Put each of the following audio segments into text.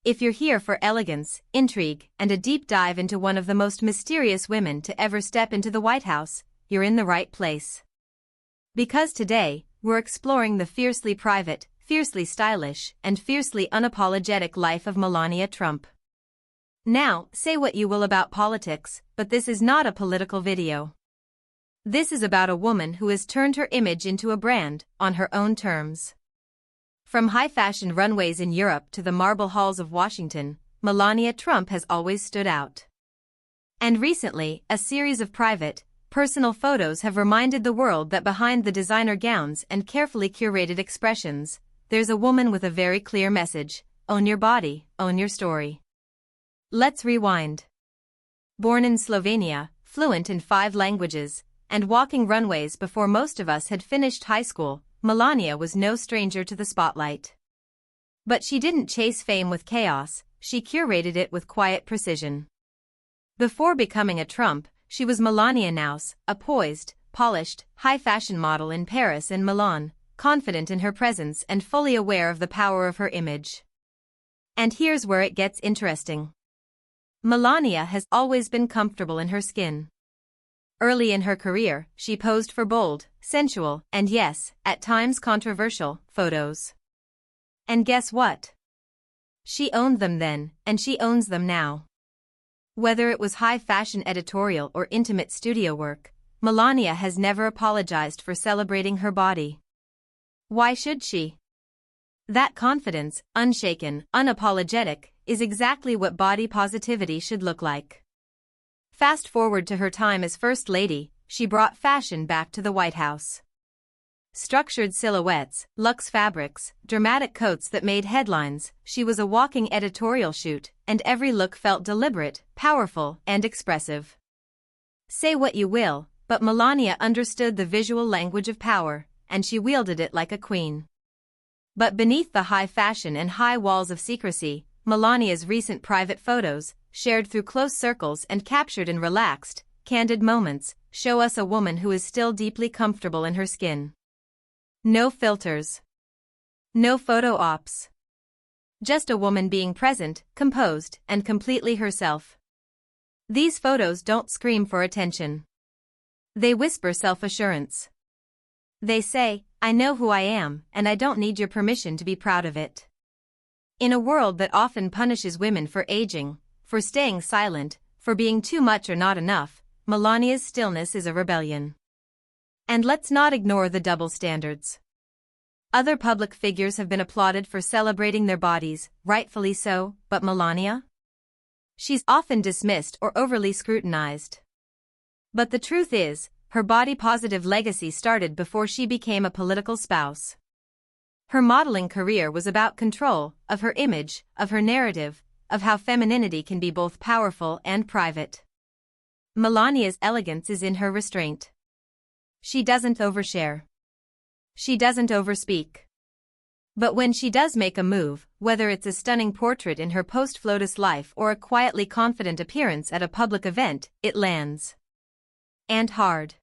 If you're here for elegance, intrigue, and a deep dive into one of the most mysterious women to ever step into the White House, you're in the right place. Because today, we're exploring the fiercely private, fiercely stylish, and fiercely unapologetic life of Melania Trump. Now, say what you will about politics, but this is not a political video. This is about a woman who has turned her image into a brand, on her own terms. From high-fashion runways in Europe to the marble halls of Washington, Melania Trump has always stood out. And recently, a series of private, personal photos have reminded the world that behind the designer gowns and carefully curated expressions, there's a woman with a very clear message: own your body, own your story. Let's rewind. Born in Slovenia, fluent in 5 languages, and walking runways before most of us had finished high school, Melania was no stranger to the spotlight. But she didn't chase fame with chaos, she curated it with quiet precision. Before becoming a Trump, she was Melania Naus, a poised, polished, high-fashion model in Paris and Milan, confident in her presence and fully aware of the power of her image. And here's where it gets interesting. Melania has always been comfortable in her skin. Early in her career, she posed for bold, sensual, and yes, at times controversial, photos. And guess what? She owned them then, and she owns them now. Whether it was high-fashion editorial or intimate studio work, Melania has never apologized for celebrating her body. Why should she? That confidence, unshaken, unapologetic, is exactly what body positivity should look like. Fast forward to her time as First Lady, she brought fashion back to the White House. Structured silhouettes, luxe fabrics, dramatic coats that made headlines, she was a walking editorial shoot, and every look felt deliberate, powerful, and expressive. Say what you will, but Melania understood the visual language of power, and she wielded it like a queen. But beneath the high fashion and high walls of secrecy, Melania's recent private photos, shared through close circles and captured in relaxed, candid moments, show us a woman who is still deeply comfortable in her skin. No filters. No photo ops. Just a woman being present, composed, and completely herself. These photos don't scream for attention. They whisper self-assurance. They say, I know who I am, and I don't need your permission to be proud of it. In a world that often punishes women for aging, for staying silent, for being too much or not enough, Melania's stillness is a rebellion. And let's not ignore the double standards. Other public figures have been applauded for celebrating their bodies, rightfully so, but Melania? She's often dismissed or overly scrutinized. But the truth is, her body-positive legacy started before she became a political spouse. Her modeling career was about control, of her image, of her narrative, of how femininity can be both powerful and private. Melania's elegance is in her restraint. She doesn't overshare. She doesn't overspeak. But when she does make a move, whether it's a stunning portrait in her post-FLOTUS life or a quietly confident appearance at a public event, it lands. And hard.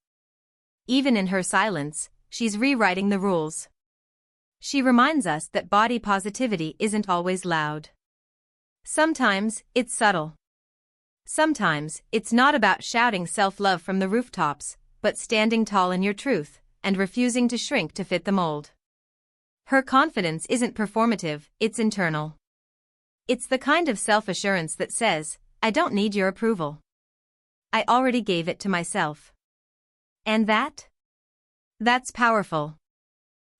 Even in her silence, she's rewriting the rules. She reminds us that body positivity isn't always loud. Sometimes, it's subtle. Sometimes, it's not about shouting self-love from the rooftops, but standing tall in your truth, and refusing to shrink to fit the mold. Her confidence isn't performative, it's internal. It's the kind of self-assurance that says, I don't need your approval. I already gave it to myself. And that's powerful.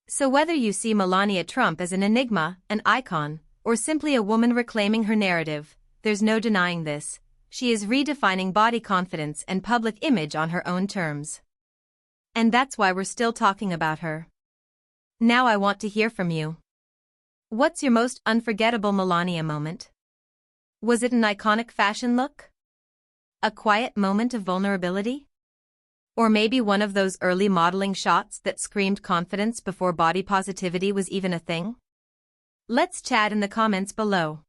So whether you see Melania Trump as an enigma, an icon, or simply a woman reclaiming her narrative, there's no denying this. She is redefining body confidence and public image on her own terms. And that's why we're still talking about her. Now I want to hear from you. What's your most unforgettable Melania moment? Was it an iconic fashion look? A quiet moment of vulnerability? Or maybe one of those early modeling shots that screamed confidence before body positivity was even a thing? Let's chat in the comments below.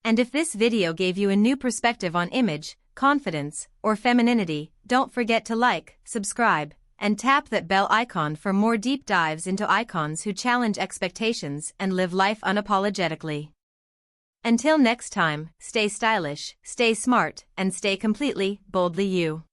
And if this video gave you a new perspective on image, confidence, or femininity, don't forget to like, subscribe, and tap that bell icon for more deep dives into icons who challenge expectations and live life unapologetically. Until next time, stay stylish, stay smart, and stay completely, boldly you.